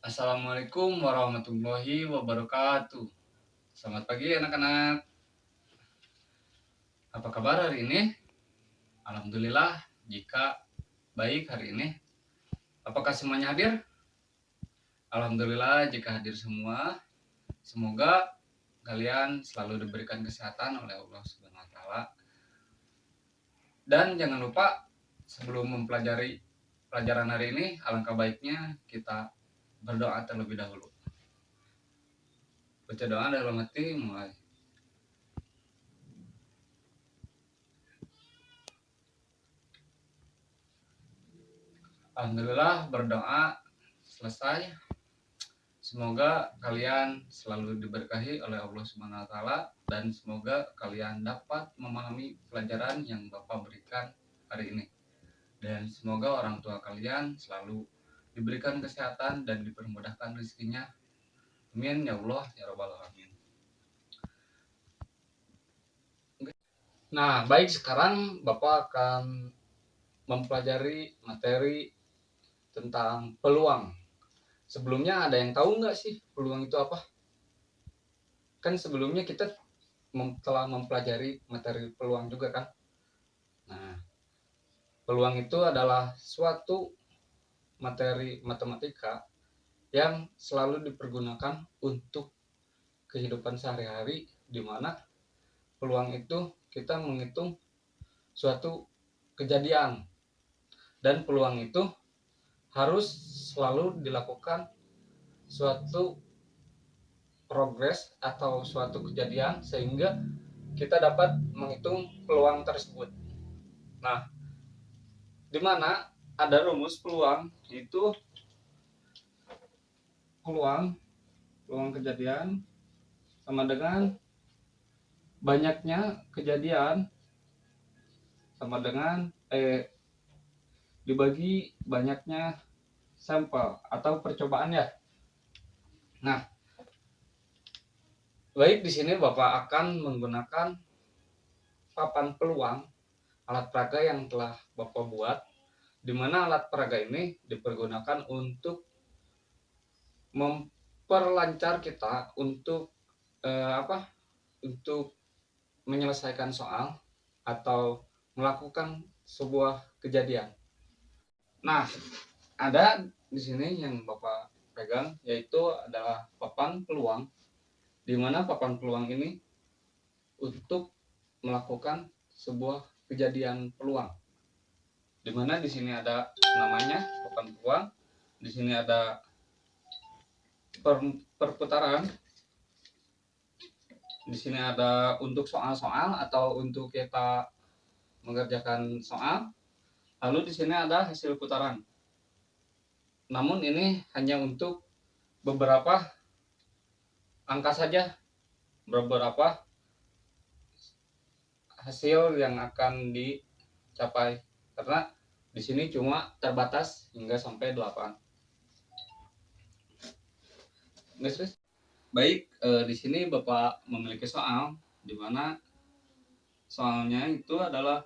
Assalamualaikum warahmatullahi wabarakatuh. Selamat pagi anak-anak. Apa kabar hari ini? Alhamdulillah jika baik hari ini. Apakah semuanya hadir? Alhamdulillah jika hadir semua. Semoga kalian selalu diberikan kesehatan oleh Allah Subhanahu wa taala. Dan jangan lupa sebelum mempelajari pelajaran hari ini, alangkah baiknya kita berdoa terlebih dahulu. Baca doa dalam hati mulai. Alhamdulillah berdoa selesai. Semoga kalian selalu diberkahi oleh Allah Subhanahu wa taala dan semoga kalian dapat memahami pelajaran yang Bapak berikan hari ini. Dan semoga orang tua kalian selalu diberikan kesehatan dan dipermudahkan rezekinya. Amin ya Allah ya rabbal alamin. Nah, baik, sekarang Bapak akan mempelajari materi tentang peluang. Sebelumnya ada yang tahu nggak sih peluang itu apa? Kan sebelumnya kita telah mempelajari materi peluang juga kan. Nah, peluang itu adalah suatu materi matematika yang selalu dipergunakan untuk kehidupan sehari-hari, di mana peluang itu kita menghitung suatu kejadian, dan peluang itu harus selalu dilakukan suatu progres atau suatu kejadian sehingga kita dapat menghitung peluang tersebut. Nah, di mana ada rumus peluang, itu peluang kejadian sama dengan banyaknya kejadian sama dengan dibagi banyaknya sampel atau percobaan ya. Nah, baik, di sini Bapak akan menggunakan papan peluang alat peraga yang telah Bapak buat, di mana alat peraga ini dipergunakan untuk memperlancar kita untuk untuk menyelesaikan soal atau melakukan sebuah kejadian. Nah, ada di sini yang Bapak pegang, yaitu adalah papan peluang, di mana papan peluang ini untuk melakukan sebuah kejadian peluang. Di mana di sini ada namanya papan peluang, di sini ada perputaran, di sini ada untuk soal-soal atau untuk kita mengerjakan soal. Lalu di sini ada hasil putaran. Namun ini hanya untuk beberapa angka saja, beberapa hasil yang akan dicapai, karena di sini cuma terbatas hingga sampai 8. Baik, di sini Bapak memiliki soal di mana soalnya itu adalah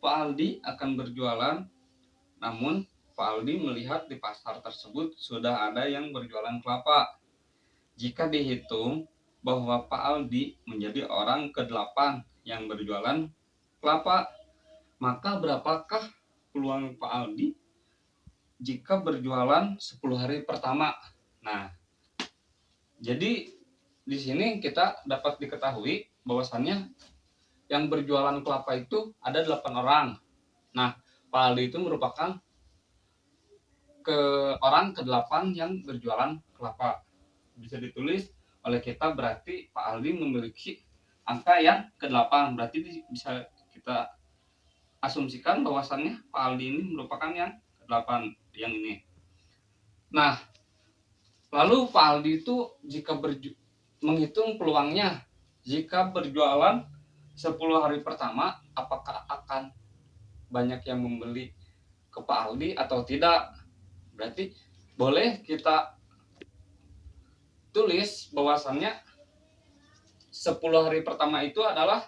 Pak Aldi akan berjualan, namun Pak Aldi melihat di pasar tersebut sudah ada yang berjualan kelapa. Jika dihitung bahwa Pak Aldi menjadi orang ke-8 yang berjualan kelapa, maka berapakah peluang Pak Aldi jika berjualan 10 hari pertama? Nah, jadi di sini kita dapat diketahui bahwasannya yang berjualan kelapa itu ada 8 orang. Nah, Pak Aldi itu merupakan orang ke-8 yang berjualan kelapa. Bisa ditulis oleh kita, berarti Pak Aldi memiliki angka yang ke-8. Berarti bisa kita asumsikan bahwasannya Pak Aldi ini merupakan yang ke-8, yang ini. Nah, lalu Pak Aldi itu jika menghitung peluangnya, jika berjualan 10 hari pertama, apakah akan banyak yang membeli ke Pak Aldi atau tidak? Berarti boleh kita tulis bahwasannya 10 hari pertama itu adalah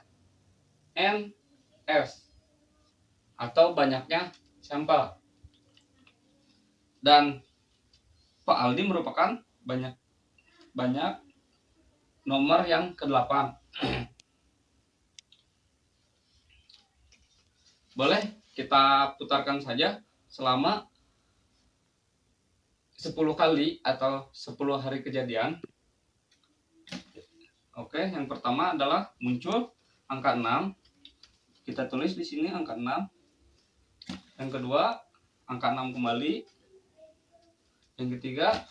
NS atau banyaknya sampel. Dan Pak Aldi merupakan banyak nomor yang ke-8. Boleh kita putarkan saja selama 10 kali atau 10 hari kejadian. Oke, yang pertama adalah muncul angka 6. Kita tulis di sini angka 6. Yang kedua, angka 6 kembali. Yang ketiga,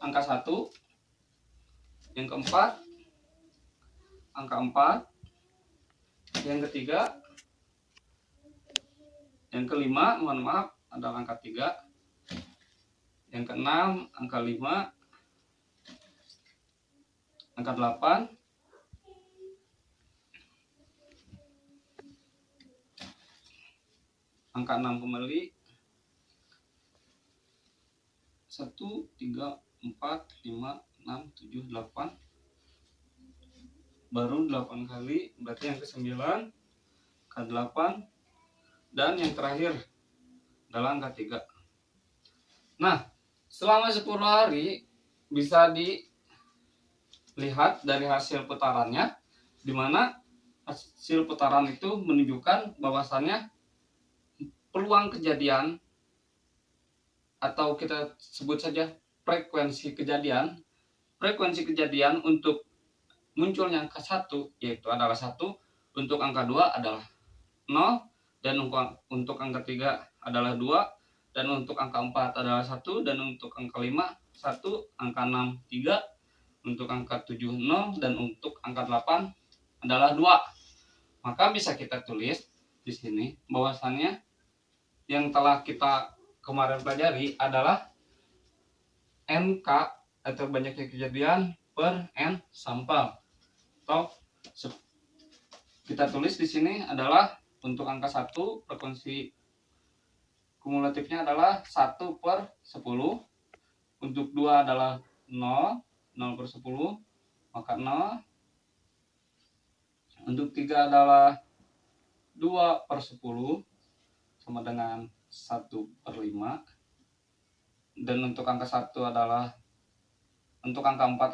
angka 1. Yang keempat, angka 4. Yang ketiga, yang kelima, mohon maaf, adalah angka 3. Yang keenam, angka 5. Angka 8. Angka 6 kembali. 1, 3, 4, 5, 6, 7, 8. Baru 8 kali, berarti yang ke-9, ke-8, dan yang terakhir adalah angka 3. Nah, selama 10 hari bisa dilihat dari hasil putarannya, di mana hasil putaran itu menunjukkan bahwasannya peluang kejadian, atau kita sebut saja frekuensi kejadian untuk munculnya angka 1 yaitu adalah 1, untuk angka 2 adalah 0, dan untuk angka 3 adalah 2, dan untuk angka 4 adalah 1, dan untuk angka 5 1, angka 6 3, untuk angka 7 0, dan untuk angka 8 adalah 2. Maka bisa kita tulis di sini bahwasannya yang telah kita kemarin pelajari adalah NK atau banyaknya kejadian per N sampel. Atau kita tulis di sini adalah untuk angka 1 frekuensi kumulatifnya adalah 1 per 10. Untuk 2 adalah 0 per 10, maka 0. Untuk 3 adalah 2 per 10 sama dengan 1 per 5. Dan untuk angka 4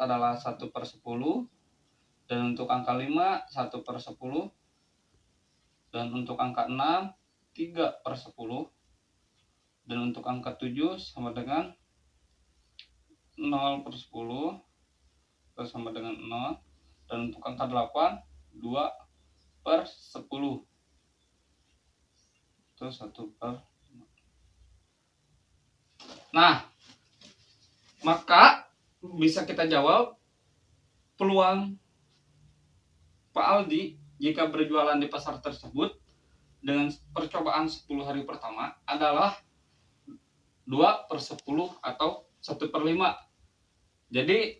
adalah 1 per 10. Dan untuk angka 5 1 per 10. Dan untuk angka 6 3 per 10. Dan untuk angka 7 sama dengan 0 per 10 sama dengan 0. Dan untuk angka 8 2 per 10 itu 1 per 5. Nah, maka bisa kita jawab peluang Pak Aldi jika berjualan di pasar tersebut dengan percobaan 10 hari pertama adalah 2 per 10 atau 1 per 5. Jadi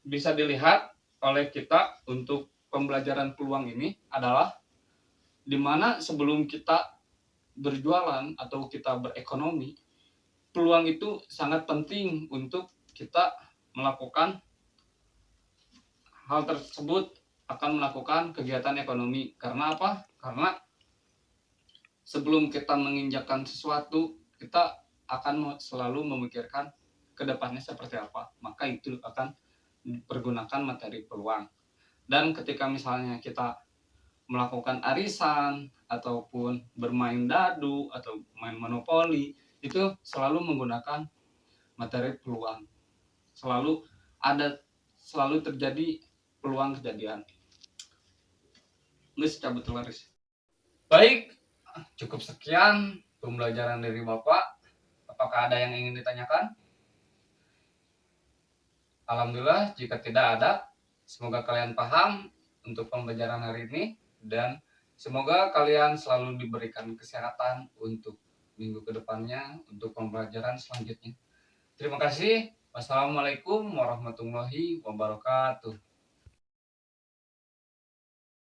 bisa dilihat oleh kita untuk pembelajaran peluang ini adalah dimana sebelum kita berjualan atau kita berekonomi, peluang itu sangat penting untuk kita melakukan hal tersebut, akan melakukan kegiatan ekonomi. Karena apa? Karena sebelum kita menginjakkan sesuatu, kita akan selalu memikirkan ke depannya seperti apa. Maka itu akan dipergunakan materi peluang. Dan ketika misalnya kita melakukan arisan ataupun bermain dadu atau main monopoli, itu selalu menggunakan materi peluang. Selalu terjadi peluang kejadian. Nges cabut laris. Baik, cukup sekian pembelajaran dari Bapak. Apakah ada yang ingin ditanyakan? Alhamdulillah, jika tidak ada, semoga kalian paham untuk pembelajaran hari ini, dan semoga kalian selalu diberikan kesehatan untuk minggu kedepannya, untuk pembelajaran selanjutnya. Terima kasih. Wassalamualaikum warahmatullahi wabarakatuh.